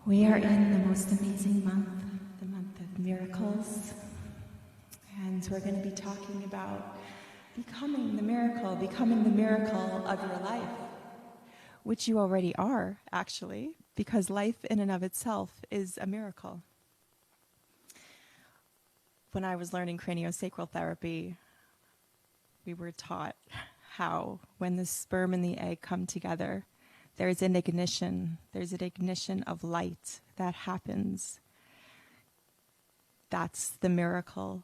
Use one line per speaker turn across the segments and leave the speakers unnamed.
We are in the most amazing month, the month of miracles, and we're going to be talking about becoming the miracle of your life, which you already are, actually, because life in and of itself is a miracle. When I was learning craniosacral therapy, we were taught how when the sperm and the egg come together, there's an ignition of light that happens. That's the miracle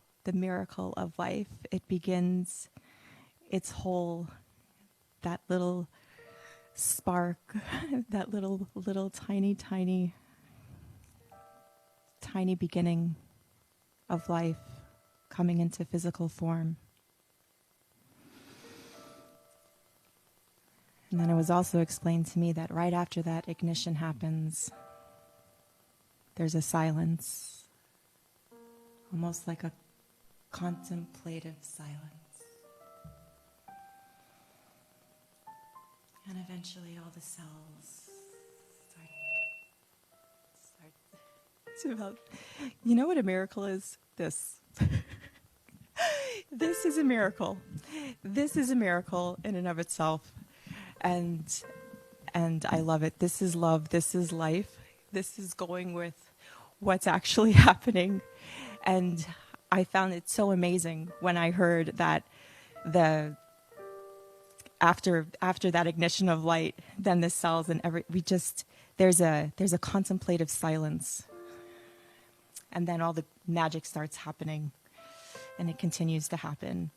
of life. It begins its whole, that little spark, that little tiny beginning of life coming into physical form. And then it was also explained to me that right after that ignition happens, there's a silence, almost like a contemplative silence. And eventually all the cells start to melt. You know what a miracle is? This. This is a miracle. This is a miracle in and of itself. And I love it. This is love. This is life. This is going with what's actually happening. And I found it so amazing when I heard that after that ignition of light, then the cells and there's a contemplative silence. And then all the magic starts happening, and it continues to happen.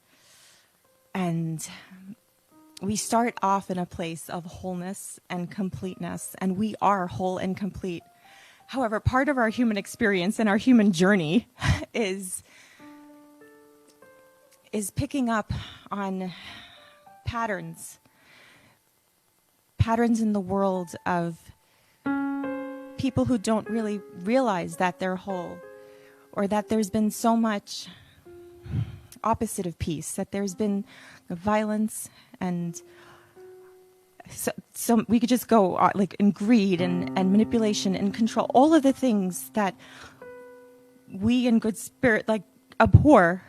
And we start off in a place of wholeness and completeness, and we are whole and complete. However, part of our human experience and our human journey is picking up on patterns in the world of people who don't really realize that they're whole, or that there's been so much opposite of peace, that there's been violence, and so we could just go like in greed and manipulation and control, all of the things that we in good spirit like abhor.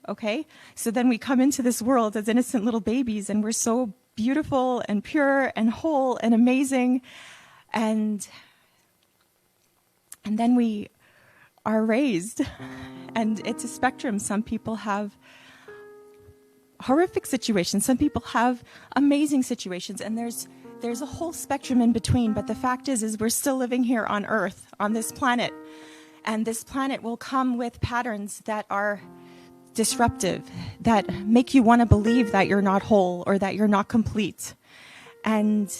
Okay, so then we come into this world as innocent little babies, and we're so beautiful and pure and whole and amazing, and then we are raised, and it's a spectrum. Some people have horrific situations, some people have amazing situations, and there's a whole spectrum in between. But the fact is we're still living here on Earth, on this planet, and this planet will come with patterns that are disruptive, that make you want to believe that you're not whole or that you're not complete. And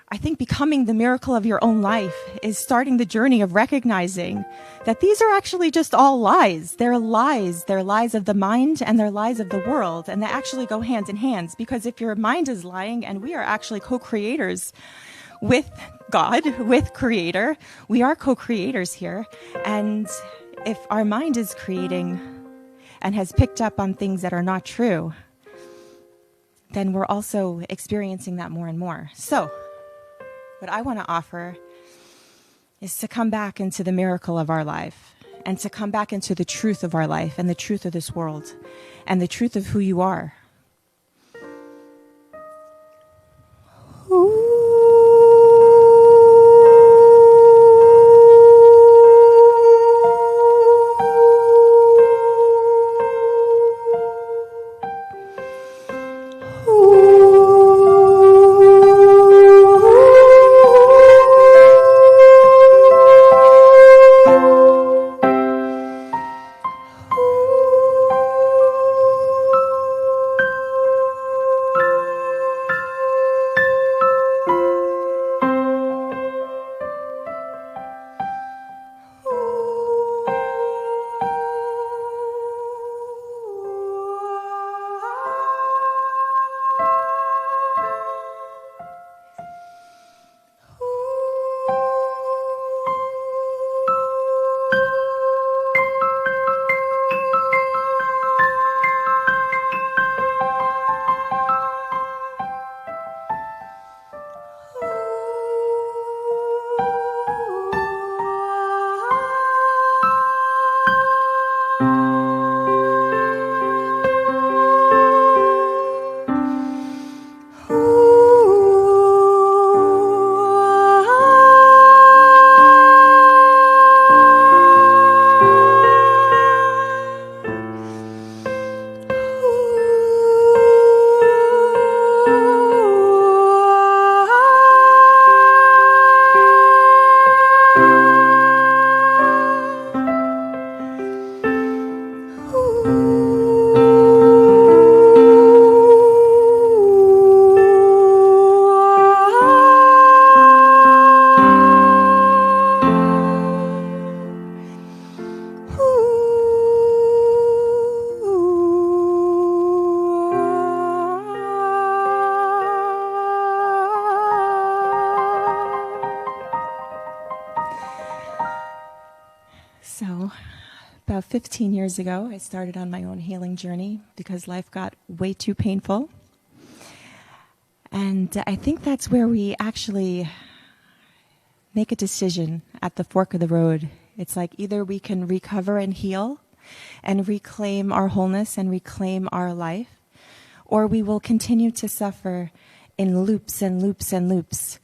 I think becoming the miracle of your own life is starting the journey of recognizing that these are actually just all lies. They're lies. They're lies of the mind, and they're lies of the world. And they actually go hand in hand, because if your mind is lying, and we are actually co-creators with God, with Creator, we are co-creators here. And if our mind is creating and has picked up on things that are not true, then we're also experiencing that more and more. So what I want to offer is to come back into the miracle of our life, and to come back into the truth of our life, and the truth of this world, and the truth of who you are. about 15 years ago, I started on my own healing journey because life got way too painful. And I think that's where we actually make a decision at the fork of the road. It's like either we can recover and heal and reclaim our wholeness and reclaim our life, or we will continue to suffer in loops and loops and loops.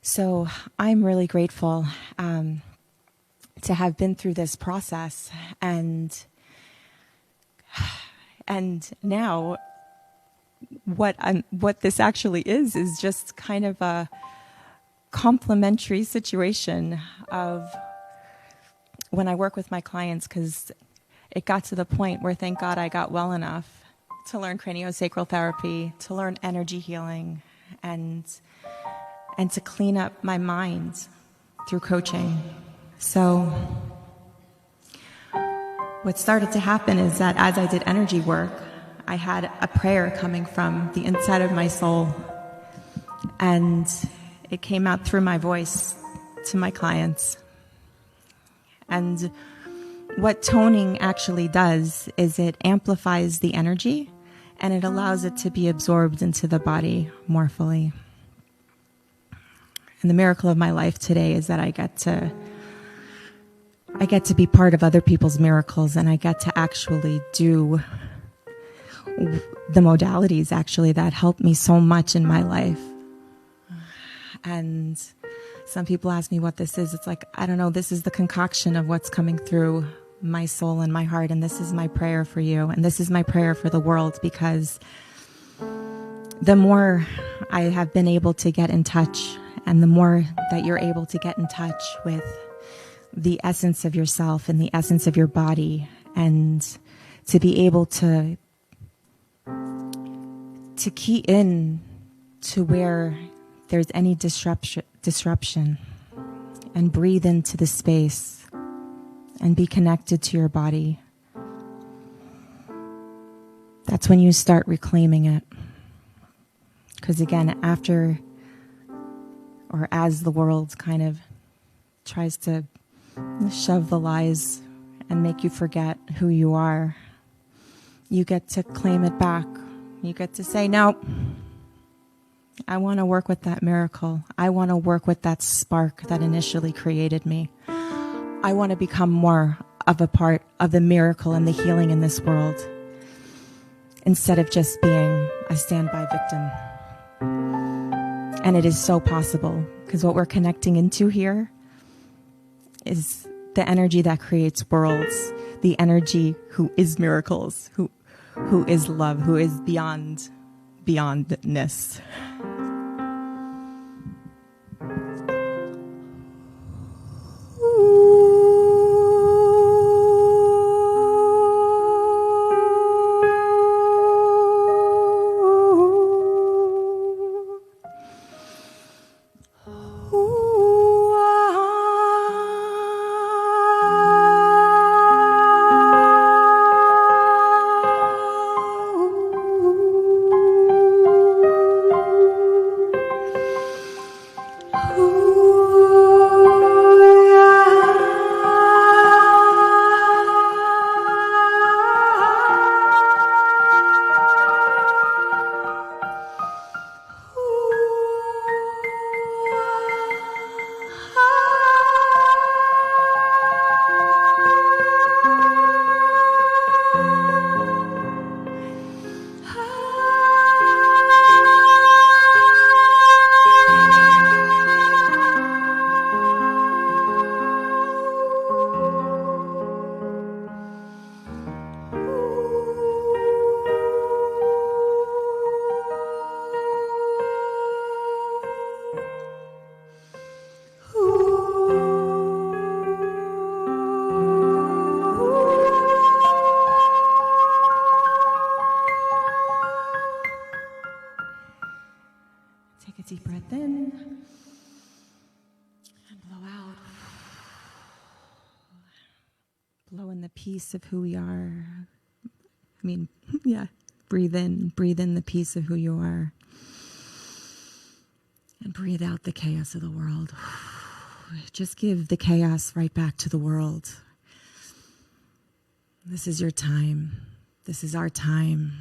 So I'm really grateful to have been through this process, and now what this actually is just kind of a complementary situation of when I work with my clients, because it got to the point where, thank God, I got well enough to learn craniosacral therapy, to learn energy healing, and to clean up my mind through coaching. So what started to happen is that as I did energy work, I had a prayer coming from the inside of my soul, and it came out through my voice to my clients. And what toning actually does is it amplifies the energy and it allows it to be absorbed into the body more fully. And the miracle of my life today is that I get to be part of other people's miracles, and I get to actually do the modalities actually that help me so much in my life. And some people ask me what this is. It's like, I don't know, this is the concoction of what's coming through my soul and my heart, and this is my prayer for you, and this is my prayer for the world, because the more I have been able to get in touch, and the more that you're able to get in touch with the essence of yourself and the essence of your body, and to be able to key in to where there's any disruption, and breathe into the space and be connected to your body. That's when you start reclaiming it. Because again, after or as the world kind of tries to shove the lies and make you forget who you are, you get to claim it back. You get to say, no, I want to work with that miracle. I want to work with that spark that initially created me. I want to become more of a part of the miracle and the healing in this world, instead of just being a standby victim. And it is so possible, because what we're connecting into here is the energy that creates worlds, the energy who is miracles, who is love, who is beyondness. Take a deep breath in and blow out. Blow in the peace of who we are. Breathe in the peace of who you are. And breathe out the chaos of the world. Just give the chaos right back to the world. This is your time. This is our time.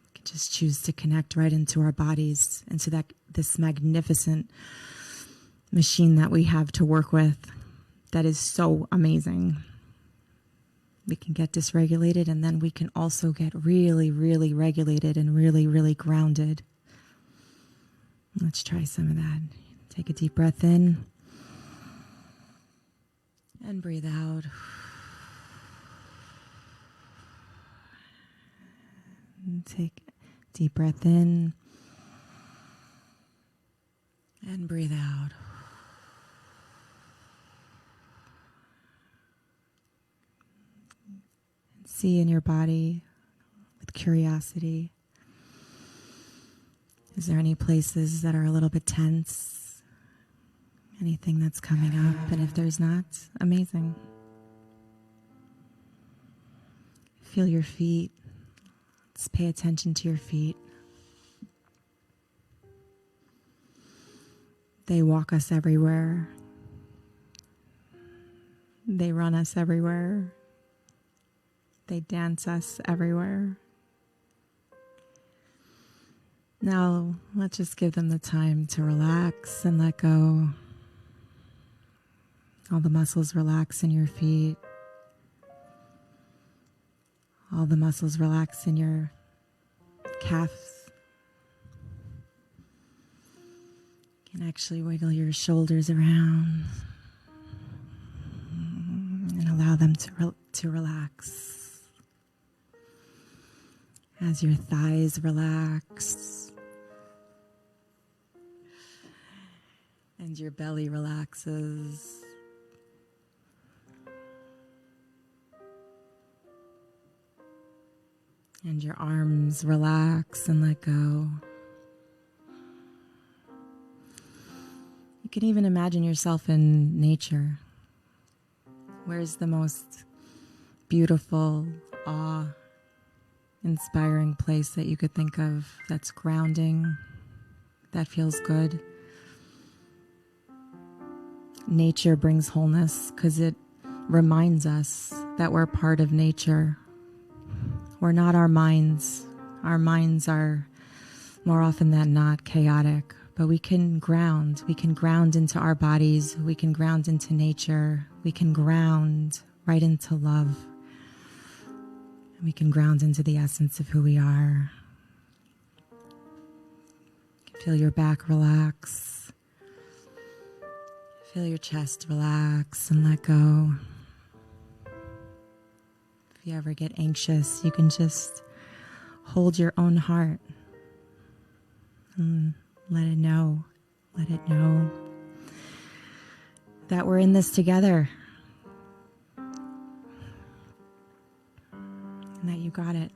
We can just choose to connect right into our bodies, into this magnificent machine that we have to work with that is so amazing. We can get dysregulated, and then we can also get really, really regulated and really, really grounded. Let's try some of that. Take a deep breath in and breathe out. And take a deep breath in and breathe out. See in your body with curiosity. Is there any places that are a little bit tense? Anything that's coming up? And if there's not, amazing. Feel your feet. Let's pay attention to your feet. They walk us everywhere. They run us everywhere. They dance us everywhere. Now, let's just give them the time to relax and let go. All the muscles relax in your feet. All the muscles relax in your calves. You can actually wiggle your shoulders around and allow them to relax. As your thighs relax and your belly relaxes. And your arms relax and let go. You can even imagine yourself in nature. Where's the most beautiful, awe-inspiring place that you could think of that's grounding, that feels good? Nature brings wholeness because it reminds us that we're part of nature. We're not our minds. Our minds are more often than not chaotic, but we can ground. We can ground into our bodies. We can ground into nature. We can ground right into love. We can ground into the essence of who we are. You can feel your back relax. Feel your chest relax and let go. If you ever get anxious, you can just hold your own heart and let it know that we're in this together and that you got it.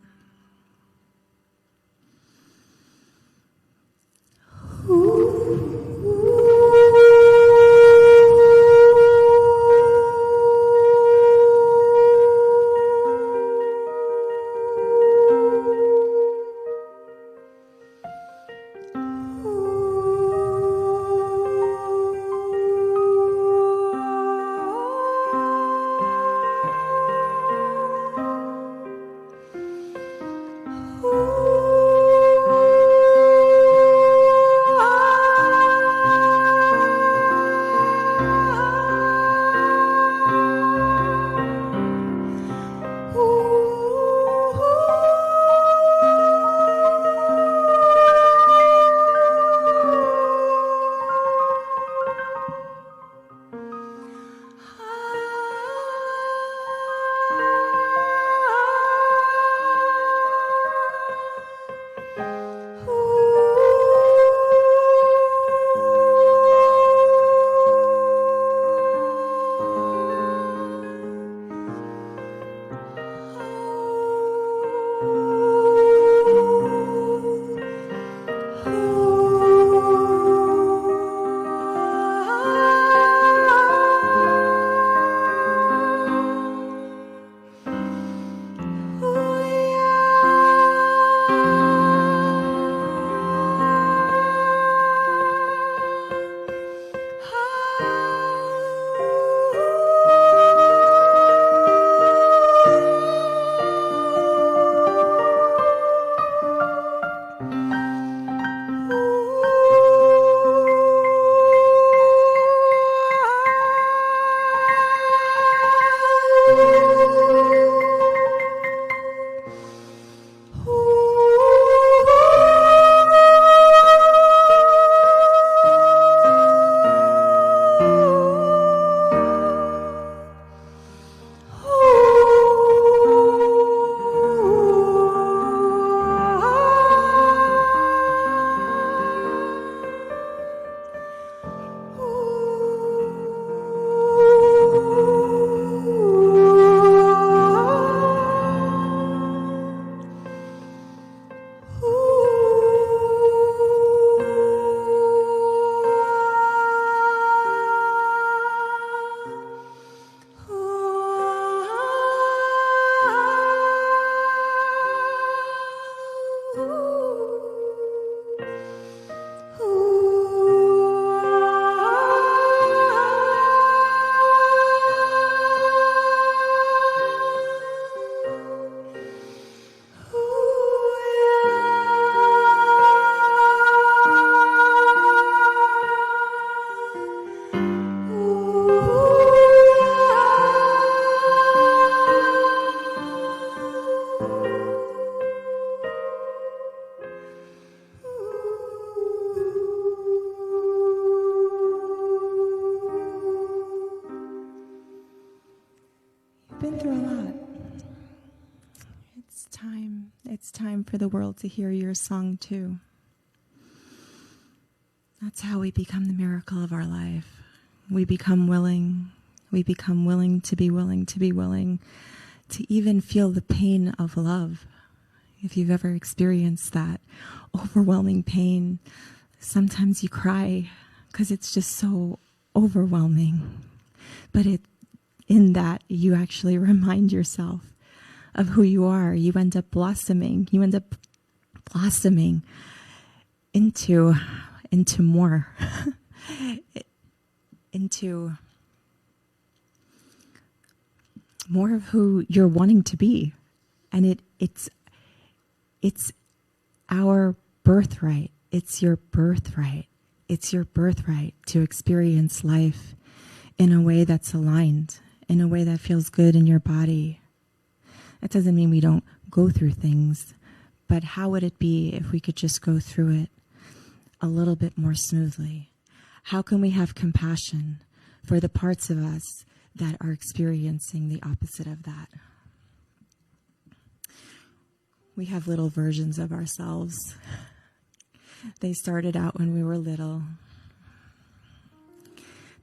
for the world to hear your song too. That's how we become the miracle of our life. We become willing. We become willing to be willing to be willing to even feel the pain of love. If you've ever experienced that overwhelming pain, sometimes you cry because it's just so overwhelming. But in that, you actually remind yourself of who you are. You end up blossoming. You end up blossoming into more, into more of who you're wanting to be. And it's our birthright. It's your birthright. It's your birthright to experience life in a way that's aligned, in a way that feels good in your body. That doesn't mean we don't go through things, but how would it be if we could just go through it a little bit more smoothly? How can we have compassion for the parts of us that are experiencing the opposite of that? We have little versions of ourselves. They started out when we were little.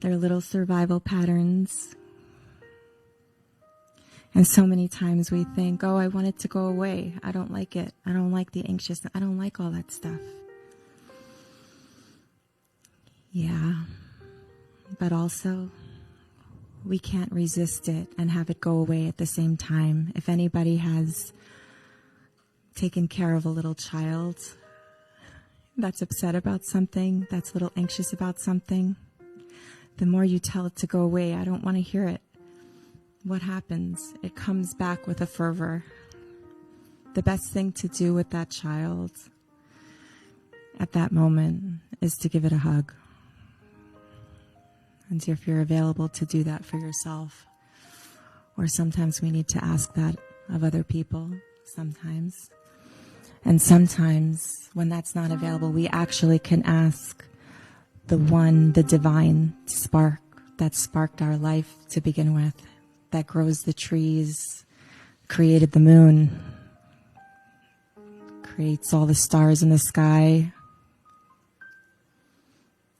They're little survival patterns. And so many times we think, oh, I want it to go away. I don't like it. I don't like the anxiousness. I don't like all that stuff. Yeah. But also, we can't resist it and have it go away at the same time. If anybody has taken care of a little child that's upset about something, that's a little anxious about something, the more you tell it to go away, I don't want to hear it. What happens? It comes back with a fervor. The best thing to do with that child at that moment is to give it a hug. And if you're available to do that for yourself, or sometimes we need to ask that of other people, sometimes. And sometimes when that's not available, we actually can ask the divine spark that sparked our life to begin with, that grows the trees, created the moon, creates all the stars in the sky,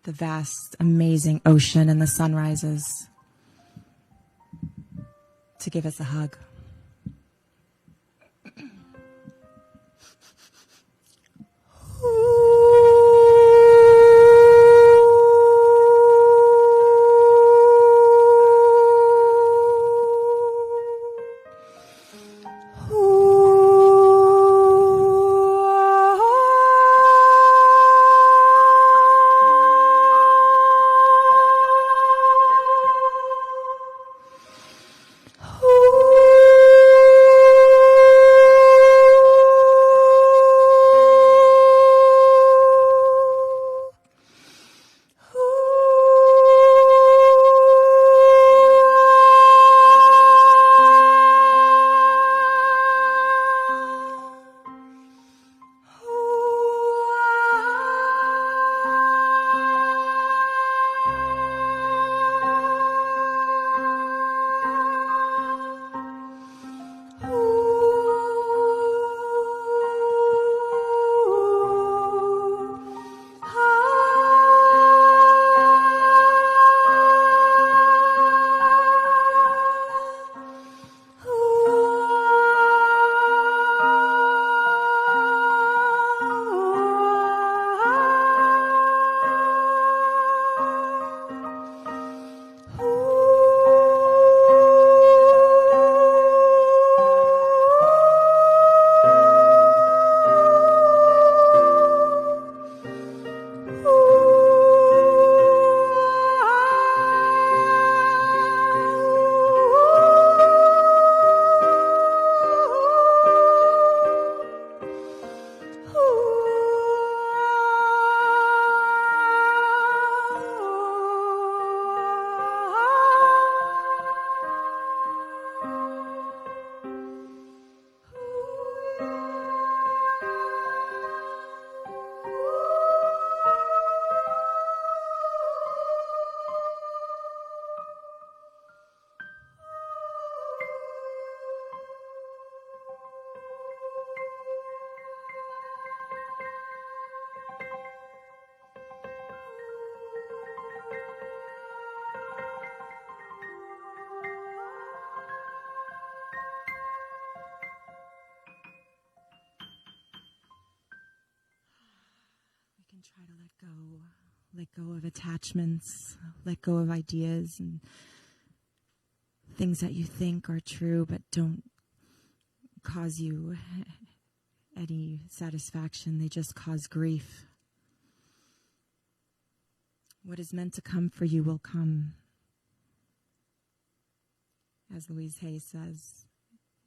the vast, amazing ocean and the sunrises, to give us a hug. can try to let go of attachments, let go of ideas and things that you think are true but don't cause you any satisfaction. They just cause grief. What is meant to come for you will come. As Louise Hay says,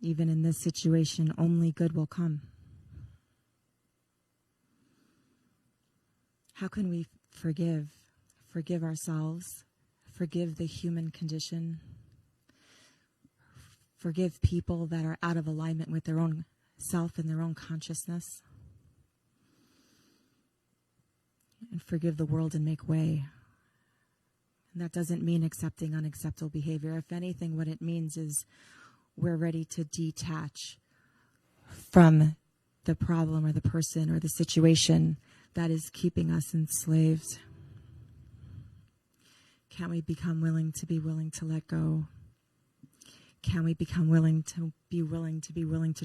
even in this situation, only good will come. How can we forgive? Forgive ourselves, forgive the human condition, forgive people that are out of alignment with their own self and their own consciousness, and forgive the world and make way. And that doesn't mean accepting unacceptable behavior. If anything, what it means is we're ready to detach from the problem or the person or the situation that is keeping us enslaved. Can we become willing to let go? Can we become willing to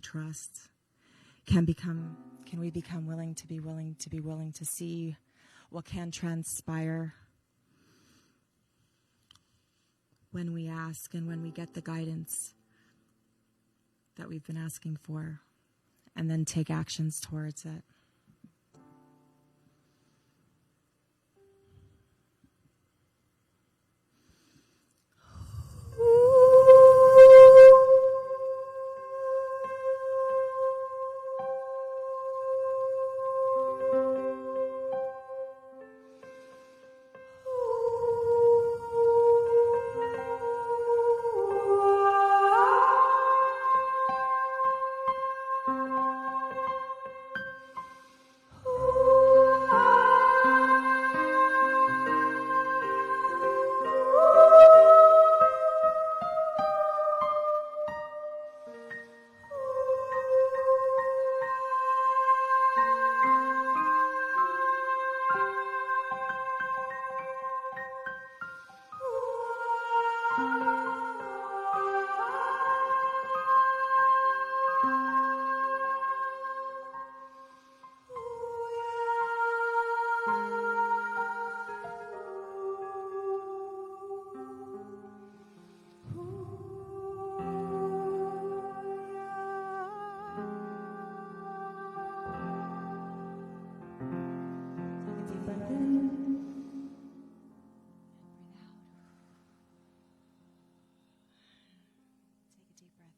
trust? Can we become willing to see what can transpire when we ask and when we get the guidance that we've been asking for, and then take actions towards it?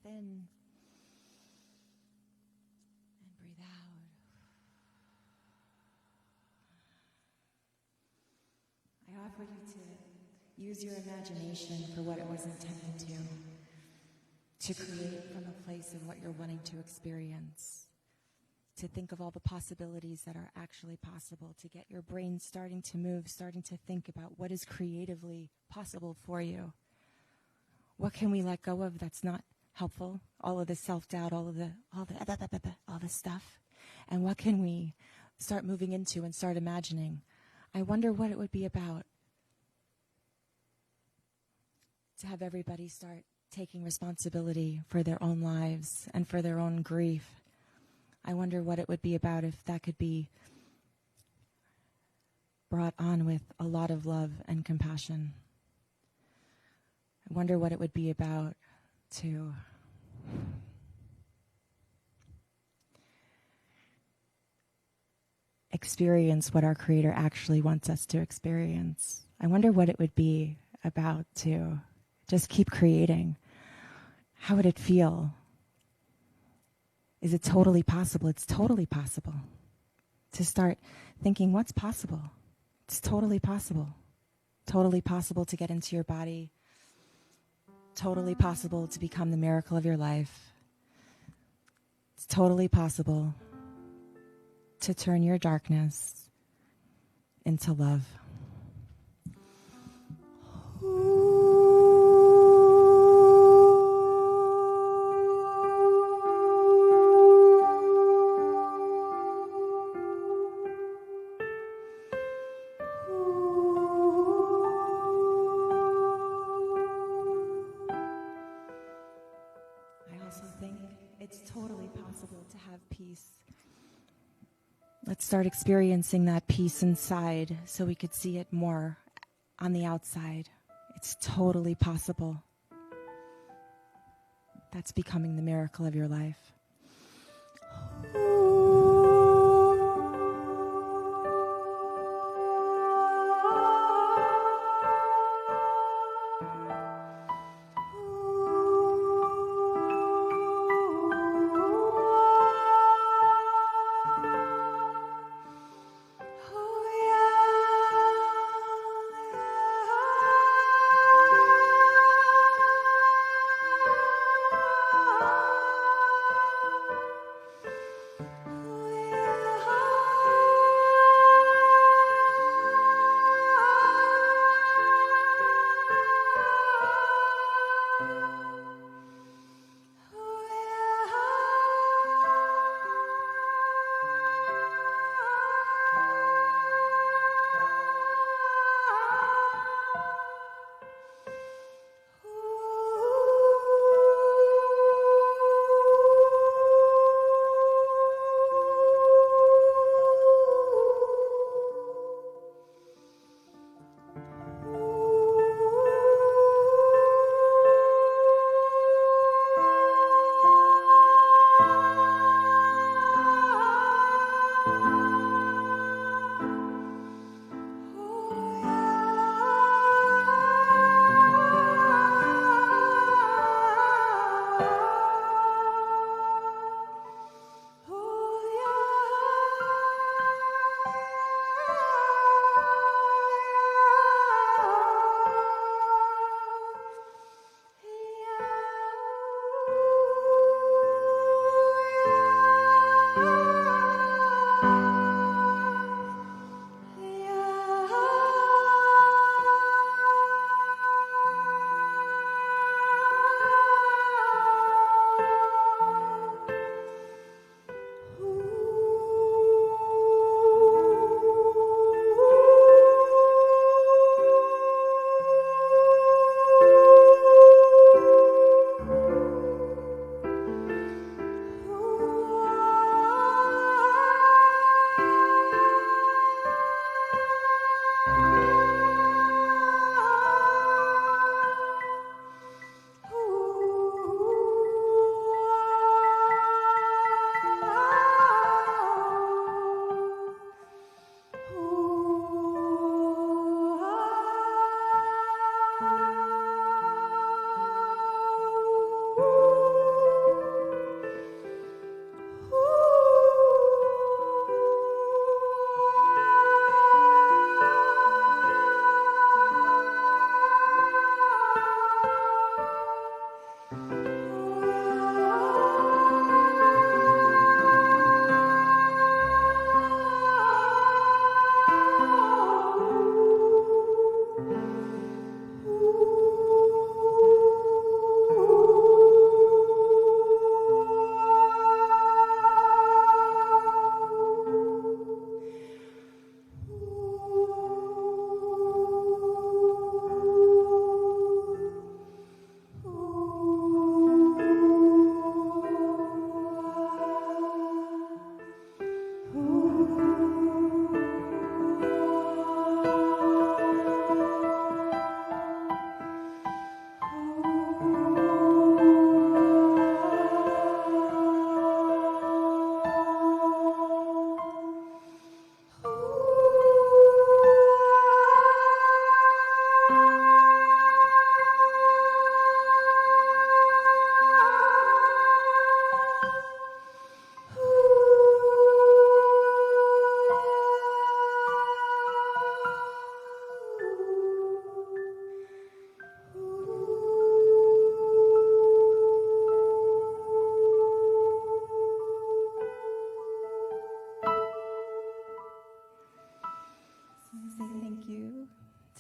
In and breathe out. I offer you to use your imagination for what it was intended to create from a place of what you're wanting to experience, to think of all the possibilities that are actually possible, to get your brain starting to move, starting to think about what is creatively possible for you. What can we let go of that's not helpful? All of the self-doubt, all the stuff. And what can we start moving into and start imagining? I wonder what it would be about to have everybody start taking responsibility for their own lives and for their own grief. I wonder what it would be about if that could be brought on with a lot of love and compassion. I wonder what it would be about to experience what our Creator actually wants us to experience. I wonder what it would be about to just keep creating. How would it feel? Is it totally possible? It's totally possible to start thinking, what's possible? It's totally possible. Totally possible to get into your body. Totally possible to become the miracle of your life. It's totally possible to turn your darkness into love. start experiencing that peace inside so we could see it more on the outside. It's totally possible. That's becoming the miracle of your life.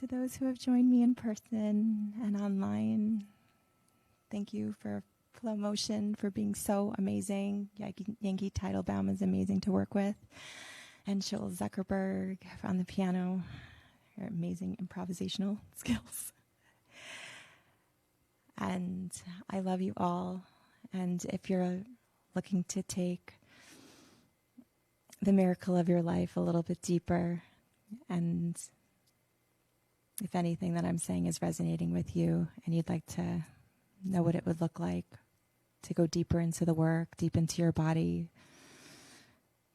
To those who have joined me in person and online, thank you for Flow Motion for being so amazing. Yankee Teitelbaum is amazing to work with. And Joel Zuckerberg on the piano, her amazing improvisational skills. And I love you all. And if you're looking to take the miracle of your life a little bit deeper. And if anything that I'm saying is resonating with you and you'd like to know what it would look like to go deeper into the work, deep into your body,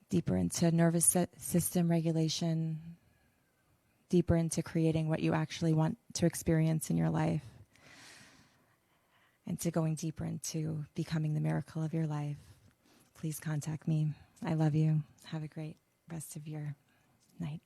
deeper into nervous system regulation, deeper into creating what you actually want to experience in your life, and to going deeper into becoming the miracle of your life, please contact me. I love you. Have a great rest of your night.